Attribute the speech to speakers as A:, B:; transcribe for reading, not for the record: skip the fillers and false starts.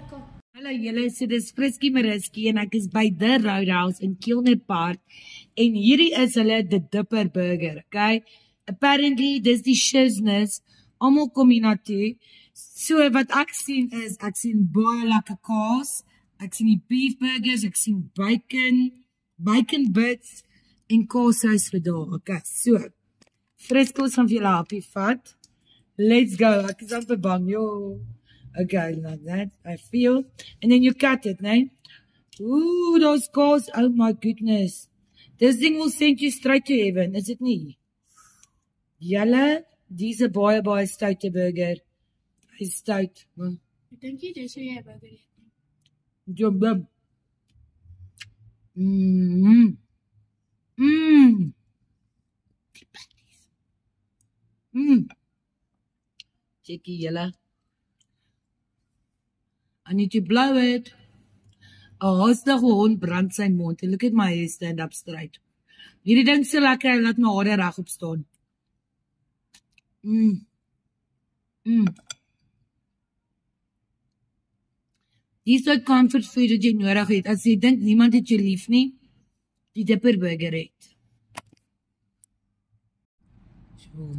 A: Hallo julle, so dis Friskie Mariski en ek is by The Roadhouse in Kilner Park en hierdie is hulle The Dipper Burger, okay? Apparently, dis die shizness, almal kom hier na toe. So wat ek sien is, ek sien baie lekker kaas, ek sien die beef burgers, ek sien bacon bits en kaassous vir daar, okay? So, Friskos gaan vir julle happie vat. Let's go, ek is amper bang, yo. Okay, like that, I feel. And then you cut it, né? Ooh, those cars, oh my goodness. This thing will send you straight to heaven, is it nie? Julle, dis 'n baie stoute burger. Hy's stout.
B: Ek dink jy dis hoe jy burger eet.
A: Jom. Checkie julle. I need to blow it. 'n Hastige hond brand sy mond. Look at my hair stand up straight. Hierdie ding so lekker, hy laat my hare regop staan. Dis so comfort food wat jy nodig het. As jy dink niemand het jou lief nie, die Dipper Burger het. So.